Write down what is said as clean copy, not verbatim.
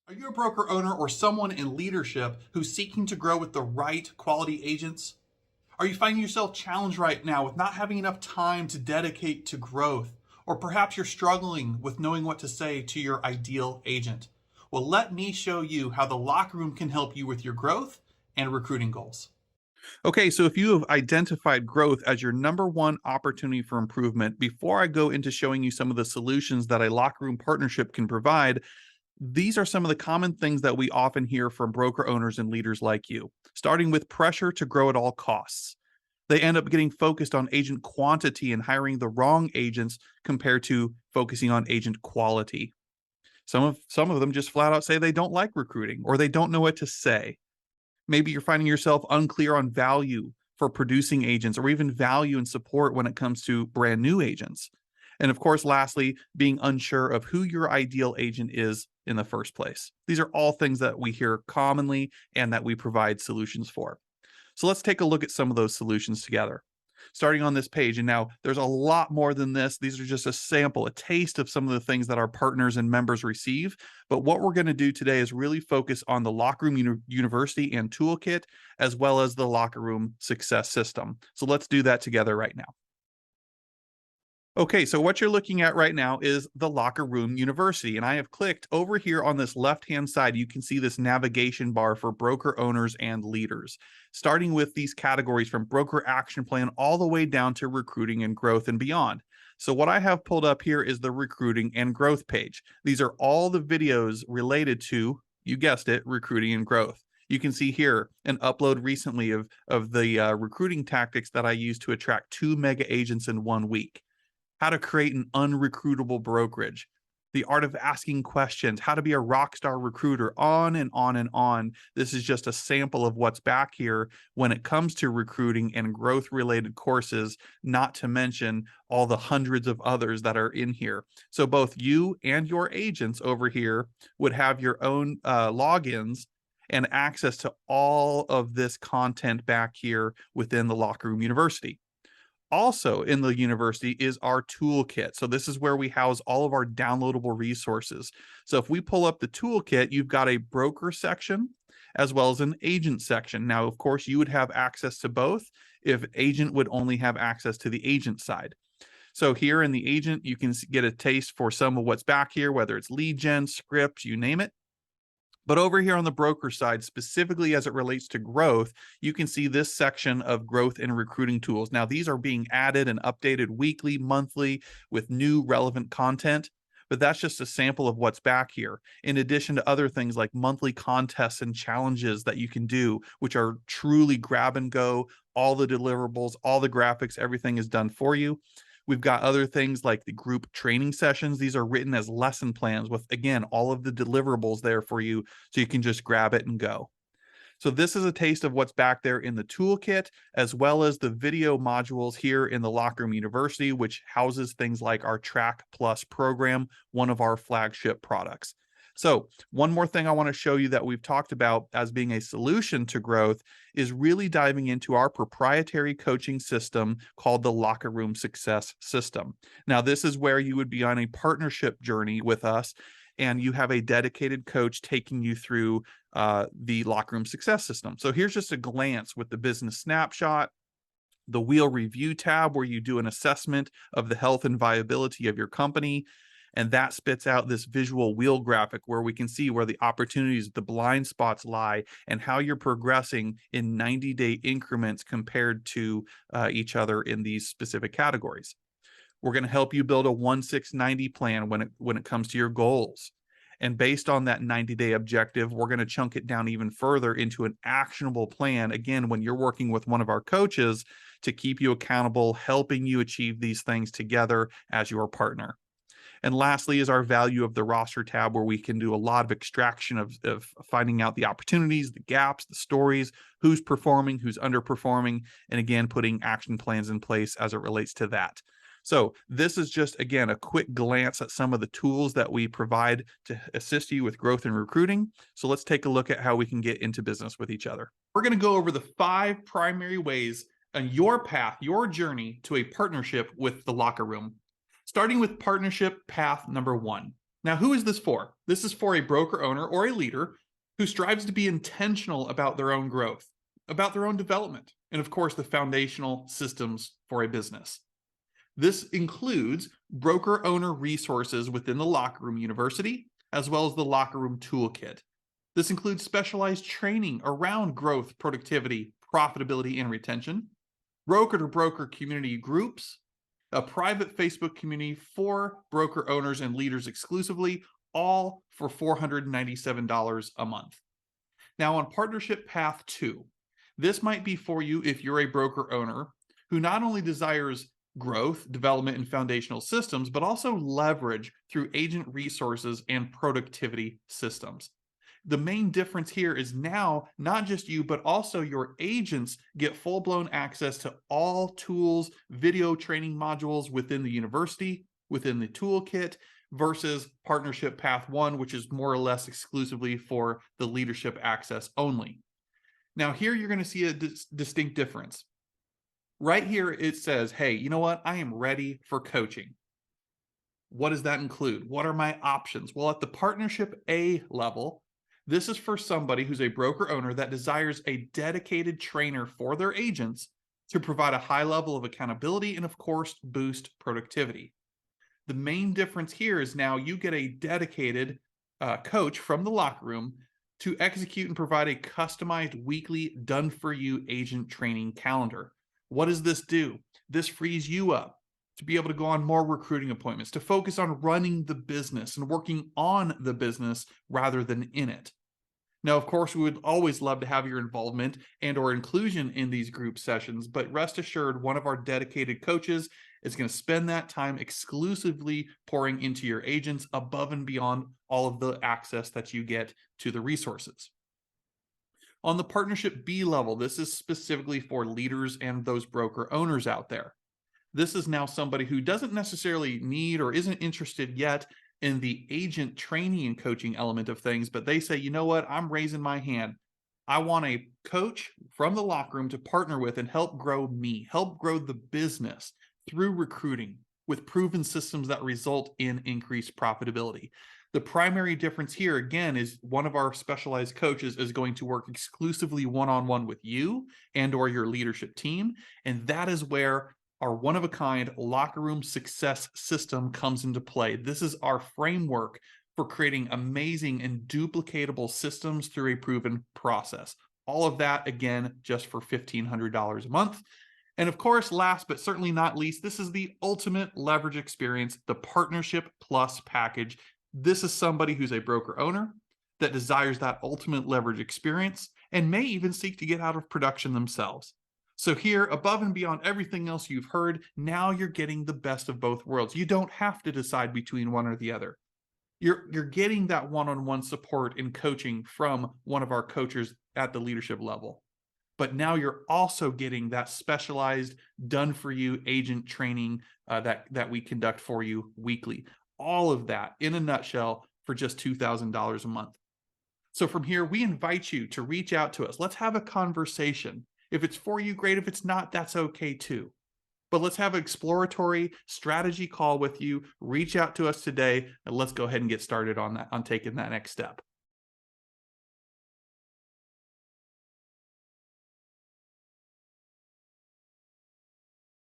Are you a broker owner or someone in leadership who's seeking to grow with the right quality agents? Are you finding yourself challenged right now with not having enough time to dedicate to growth? Or perhaps you're struggling with knowing what to say to your ideal agent? Well, let me show you how the locker room can help you with your growth and recruiting goals. Okay, so if you have identified growth as your number one opportunity for improvement, before I go into showing you some of the solutions that a locker room partnership can provide, these are some of the common things that we often hear from broker owners and leaders like you, starting with pressure to grow at all costs. They end up getting focused on agent quantity and hiring the wrong agents compared to focusing on agent quality. Some of them just flat out say they don't like recruiting or they don't know what to say. Maybe you're finding yourself unclear on value for producing agents or even value and support when it comes to brand new agents. And of course, lastly, being unsure of who your ideal agent is in the first place. These are all things that we hear commonly and that we provide solutions for. So let's take a look at some of those solutions together. Starting on this page, and now there's a lot more than this. These are just a sample, a taste of some of the things that our partners and members receive. But what we're going to do today is really focus on the Locker Room University and Toolkit, as well as the Locker Room Success System. So let's do that together right now. Okay, so what you're looking at right now is the Locker Room University, and I have clicked over here on this left-hand side. You can see this navigation bar for broker owners and leaders, starting with these categories from broker action plan all the way down to recruiting and growth and beyond. So what I have pulled up here is the recruiting and growth page. These are all the videos related to, you guessed it, recruiting and growth. You can see here an upload recently of the recruiting tactics that I used to attract 2 mega agents in 1 week. How to create an unrecruitable brokerage, the art of asking questions, how to be a rock star recruiter, on and on and on. This is just a sample of what's back here when it comes to recruiting and growth related courses, not to mention all the hundreds of others that are in here. So both you and your agents over here would have your own logins and access to all of this content back here within the Locker Room University. Also in the university is our toolkit. So this is where we house all of our downloadable resources. So if we pull up the toolkit, you've got a broker section as well as an agent section. Now, of course, you would have access to both if agent would only have access to the agent side. So here in the agent, you can get a taste for some of what's back here, whether it's lead gen, scripts, you name it. But over here on the broker side, specifically as it relates to growth, you can see this section of growth and recruiting tools. Now, these are being added and updated weekly, monthly with new relevant content, but that's just a sample of what's back here. In addition to other things like monthly contests and challenges that you can do, which are truly grab and go, all the deliverables, all the graphics, everything is done for you. We've got other things like the group training sessions. These are written as lesson plans with, again, all of the deliverables there for you so you can just grab it and go. So this is a taste of what's back there in the toolkit, as well as the video modules here in the Locker Room University, which houses things like our Track Plus program, one of our flagship products. So one more thing I want to show you that we've talked about as being a solution to growth is really diving into our proprietary coaching system called the Locker Room Success System. Now, this is where you would be on a partnership journey with us, and you have a dedicated coach taking you through the Locker Room Success System. So here's just a glance with the business snapshot, the wheel review tab where you do an assessment of the health and viability of your company. And that spits out this visual wheel graphic where we can see where the opportunities, the blind spots lie, and how you're progressing in 90-day increments compared to each other in these specific categories. We're going to help you build a 1-6-90 plan when it comes to your goals. And based on that 90-day objective, we're going to chunk it down even further into an actionable plan. Again, when you're working with one of our coaches to keep you accountable, helping you achieve these things together as your partner. And lastly is our value of the roster tab, where we can do a lot of extraction of finding out the opportunities, the gaps, the stories, who's performing, who's underperforming, and again, putting action plans in place as it relates to that. So this is just, again, a quick glance at some of the tools that we provide to assist you with growth and recruiting. So let's take a look at how we can get into business with each other. We're going to go over the 5 primary ways on your path, your journey to a partnership with the Locker Room. Starting with partnership path number 1. Now, who is this for? This is for a broker owner or a leader who strives to be intentional about their own growth, about their own development, and of course, the foundational systems for a business. This includes broker owner resources within the Locker Room University, as well as the Locker Room Toolkit. This includes specialized training around growth, productivity, profitability, and retention, broker to broker community groups, a private Facebook community for broker owners and leaders exclusively, all for $497 a month. Now, on Partnership Path 2, this might be for you if you're a broker owner who not only desires growth, development, and foundational systems, but also leverage through agent resources and productivity systems. The main difference here is now not just you, but also your agents get full-blown access to all tools, video training modules within the university, within the toolkit, versus Partnership Path 1, which is more or less exclusively for the leadership access only. Now, here you're going to see a distinct difference. Right here, it says, hey, you know what? I am ready for coaching. What does that include? What are my options? Well, at the Partnership A level, this is for somebody who's a broker owner that desires a dedicated trainer for their agents to provide a high level of accountability and, of course, boost productivity. The main difference here is now you get a dedicated coach from the Locker Room to execute and provide a customized weekly done-for-you agent training calendar. What does this do? This frees you up to be able to go on more recruiting appointments, to focus on running the business and working on the business rather than in it. Now, of course, we would always love to have your involvement and or inclusion in these group sessions, but rest assured, one of our dedicated coaches is going to spend that time exclusively pouring into your agents above and beyond all of the access that you get to the resources. On the Partnership B level, this is specifically for leaders and those broker owners out there. This is now somebody who doesn't necessarily need or isn't interested yet in the agent training and coaching element of things, but they say, you know what, I'm raising my hand. I want a coach from the Locker Room to partner with and help grow me, help grow the business through recruiting with proven systems that result in increased profitability. The primary difference here, again, is one of our specialized coaches is going to work exclusively one-on-one with you and or your leadership team, and that is where our one-of-a-kind Locker Room Success System comes into play. This is our framework for creating amazing and duplicatable systems through a proven process. All of that, again, just for $1,500 a month. And of course, last but certainly not least, this is the ultimate leverage experience, the Partnership Plus package. This is somebody who's a broker owner that desires that ultimate leverage experience and may even seek to get out of production themselves. So here, above and beyond everything else you've heard, now you're getting the best of both worlds. You don't have to decide between one or the other. You're getting that one-on-one support and coaching from one of our coaches at the leadership level. But now you're also getting that specialized, done-for-you agent training that we conduct for you weekly. All of that in a nutshell for just $2,000 a month. So from here, we invite you to reach out to us. Let's have a conversation. If it's for you, great. If it's not, that's okay too. But let's have an exploratory strategy call with you. Reach out to us today, and let's go ahead and get started on that, on taking that next step.